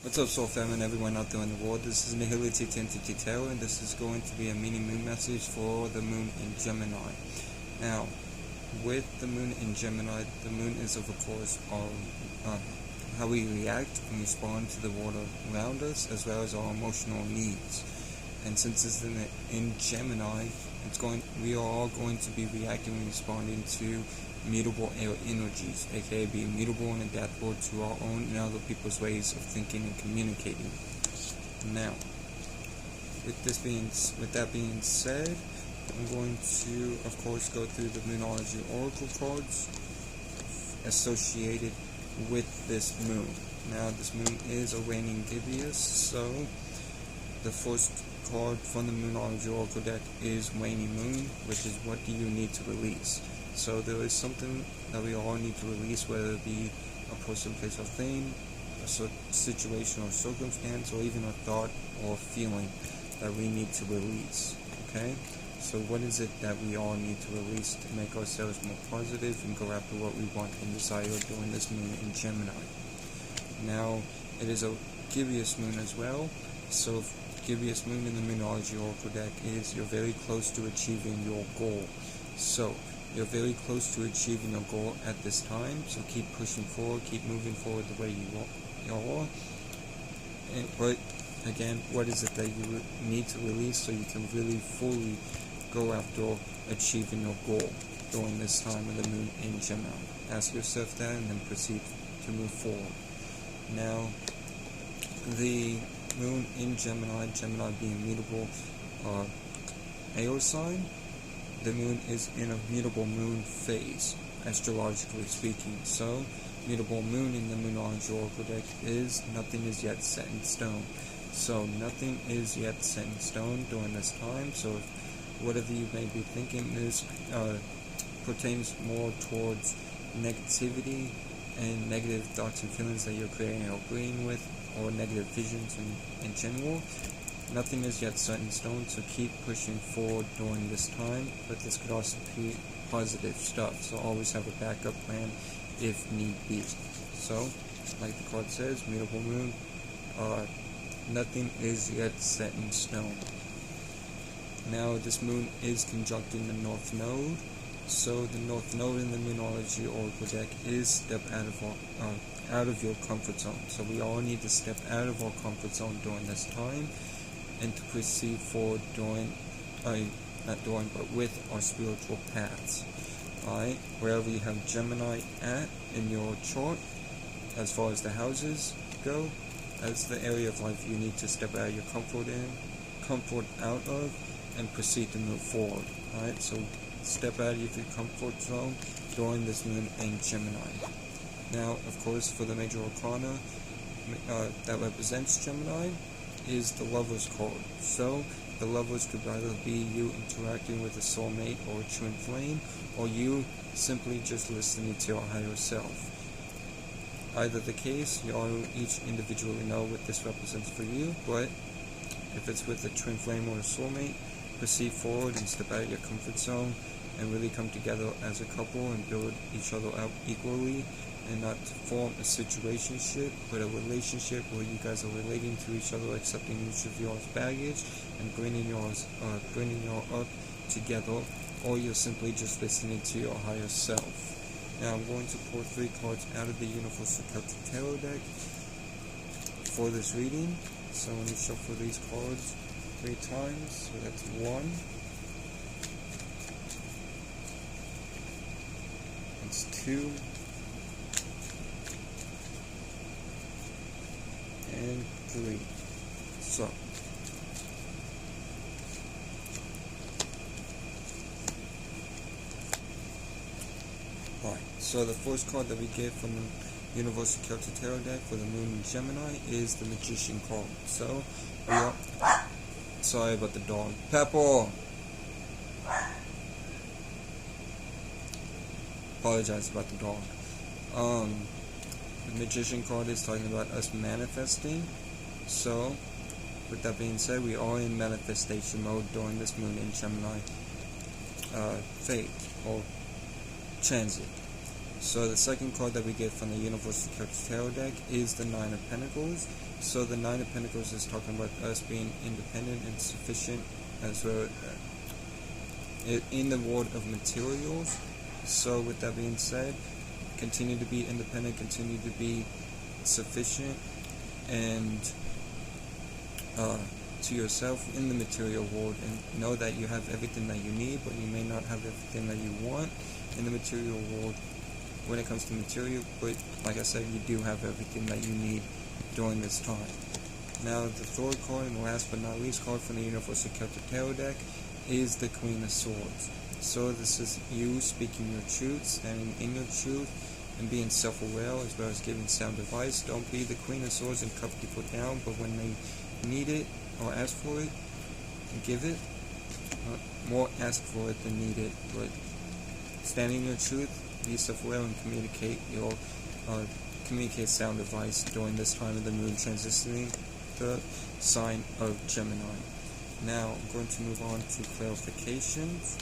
What's up, Soul Fam and everyone out there in the world? This is Nihility Tentity Terror, and this is going to be a mini moon message for the moon in Gemini. Now, with the moon in Gemini, the moon is, of course, how we react and respond to the world around us, as well as our emotional needs. And since it's in Gemini, we are all going to be reacting and responding to mutable air energies, aka being mutable and adaptable to our own and other people's ways of thinking and communicating. Now, with that being said, I'm going to, of course, go through the Moonology Oracle cards associated with this moon. Now, this moon is a waning gibbous, so the first card from the Moonology Oracle deck is Waning Moon, which is what do you need to release. So there is something that we all need to release, whether it be a person, place, or thing, a situation or circumstance, or even a thought or feeling that we need to release. Okay? So what is it that we all need to release to make ourselves more positive and go after what we want and desire during this moon in Gemini? Now, it is a gibbous moon as well, so gibbous moon in the Moonology Oracle deck is you're very close to achieving your goal. So, you're very close to achieving your goal at this time, so keep pushing forward, keep moving forward the way you are. But again, what is it that you need to release so you can really fully go after achieving your goal during this time of the moon in Gemini? Ask yourself that and then proceed to move forward. Now, the moon in Gemini being mutable air sign, the moon is in a mutable moon phase, astrologically speaking. So, mutable moon in the Moonology Oracle deck is nothing is yet set in stone. So, nothing is yet set in stone during this time. So, whatever you may be thinking pertains more towards negativity and negative thoughts and feelings that you're creating or agreeing with, or negative visions in general. Nothing is yet set in stone, so keep pushing forward during this time, but this could also be positive stuff, so always have a backup plan if need be. So, like the card says, mutable moon, nothing is yet set in stone. Now, this moon is conjuncting the North Node, so the North Node in the Moonology Oracle deck is step out of your comfort zone. So we all need to step out of our comfort zone during this time, and to proceed forward with our spiritual paths. Alright, wherever you have Gemini at in your chart, as far as the houses go, that's the area of life you need to step out of your comfort out of, and proceed to move forward. Alright, so step out of your comfort zone during this moon in Gemini. Now, of course, for the major arcana that represents Gemini is the Lover's card. So, the Lovers could either be you interacting with a soulmate or a twin flame, or you simply just listening to your higher self. Either the case, you all each individually know what this represents for you, but if it's with a twin flame or a soulmate, proceed forward and step out of your comfort zone and really come together as a couple and build each other up equally, and not to form a situationship, but a relationship where you guys are relating to each other, accepting each of yours baggage, and bringing your up together, or you're simply just listening to your higher self. Now I'm going to pull 3 cards out of the Universal Celtic Tarot deck for this reading. So let me shuffle these cards 3 times. So that's 1. That's 2. And 3. So, alright, so the first card that we get from the Universal Celtic Tarot deck for the moon in Gemini is the Magician card. So, we are... Sorry about the dog. Pepper! Apologize about the dog. The Magician card is talking about us manifesting. So, with that being said, we are in manifestation mode during this moon in Gemini fate or transit. So the second card that we get from the Universal Character Tarot deck is the Nine of Pentacles. So the Nine of Pentacles is talking about us being independent and sufficient, as well in the world of materials. So with that being said, continue to be independent, continue to be sufficient, and to yourself in the material world, and know that you have everything that you need, but you may not have everything that you want in the material world when it comes to material, but like I said, you do have everything that you need during this time. Now the third card and last but not least card from the Universal Character Tarot deck is the Queen of Swords. So this is you speaking your truth, standing in your truth, and being self-aware, as well as giving sound advice. Don't be the Queen of Swords and cut people down, but when they need it or ask for it, give it. More ask for it than need it, but standing in your truth, be self-aware, and communicate sound advice during this time of the moon transitioning the sign of Gemini. Now I'm going to move on to clarifications.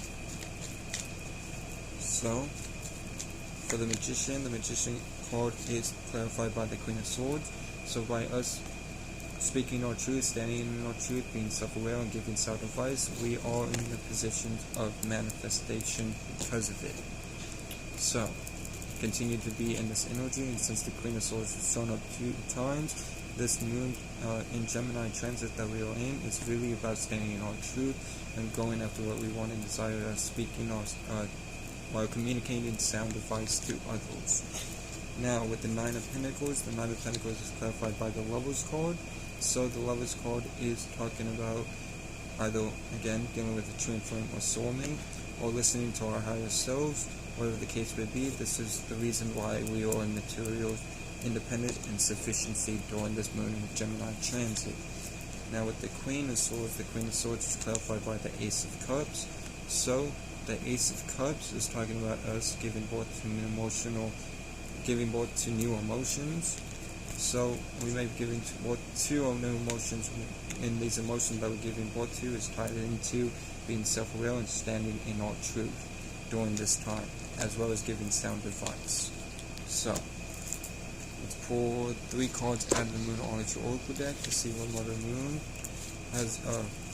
So for the Magician card is clarified by the Queen of Swords. So by us speaking our truth, standing in our truth, being self-aware, and giving sound advice, we are in the position of manifestation because of it. So continue to be in this energy, and since the Queen of Swords has shown up 2 times, this moon in Gemini transit that we are in is really about standing in our truth and going after what we want and desire, speaking while communicating sound advice to others. Now with the Nine of Pentacles is clarified by the Lovers card. So the Lovers card is talking about either, again, dealing with a twin flame or soulmate, or listening to our higher selves. Whatever the case may be, this is the reason why we are in material independent and sufficiency during this moon in Gemini transit. Now with the Queen of Swords is clarified by the Ace of Cups. So the Ace of Cups is talking about us giving birth to new emotions. So we may be giving birth to our new emotions, and these emotions that we're giving birth to is tied into being self-aware and standing in our truth during this time, as well as giving sound advice. So let's pull 3 cards out of the Moonology Oracle deck to see what Mother Moon has,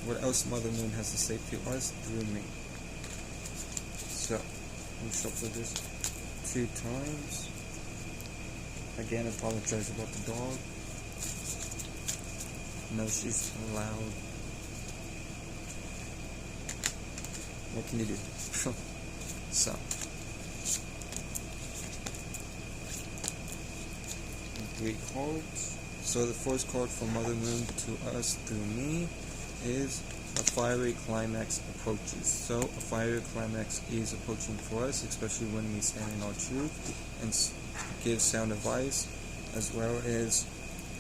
what else Mother Moon has to say to us through me. So we shuffle this 2 times. Again, apologize about the dog. No, she's loud. What can you do? So 3 cards. So the first card from Mother Moon to us through me is a fiery climax approaches. So a fiery climax is approaching for us, especially when we stand in our truth and give sound advice, as well as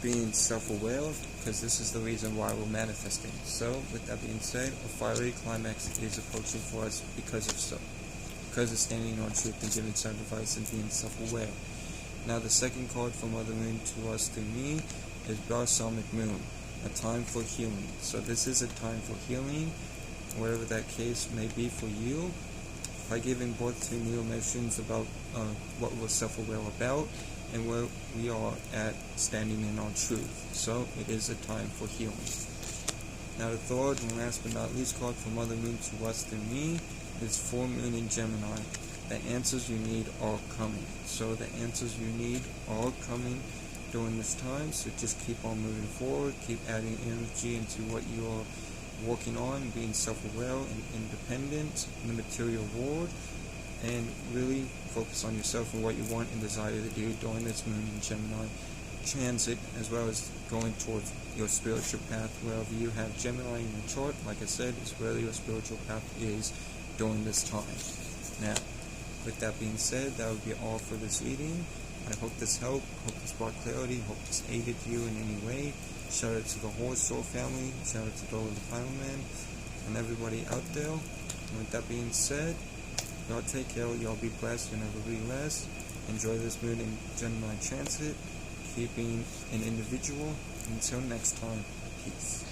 being self-aware, because this is the reason why we're manifesting. So with that being said, a fiery climax is approaching for us because of standing in our truth and giving sound advice and being self-aware. Now the second card from Mother Moon to us through me is Balsamic Moon, a time for healing. So this is a time for healing, wherever that case may be for you, by giving birth to new emotions about what we're self-aware about and where we are at standing in our truth. So it is a time for healing. Now the third and last but not least card from Mother Moon to us through me is Full Moon in Gemini. The answers you need are coming. So the answers you need are coming during this time. So just keep on moving forward, keep adding energy into what you are working on, being self-aware and independent in the material world, and really focus on yourself and what you want and desire to do during this moon in Gemini transit, as well as going towards your spiritual path. Wherever you have Gemini in your chart, like I said, is where your spiritual path is during this time. Now, with that being said, that would be all for this reading. I hope this helped, hope this brought clarity, hope this aided you in any way. Shout out to the whole Soul family, shout out to Dole the Final Man, and everybody out there. And with that being said, y'all take care, y'all be blessed, and never be less. Enjoy this moon in Gemini transit, keeping an individual. Until next time, peace.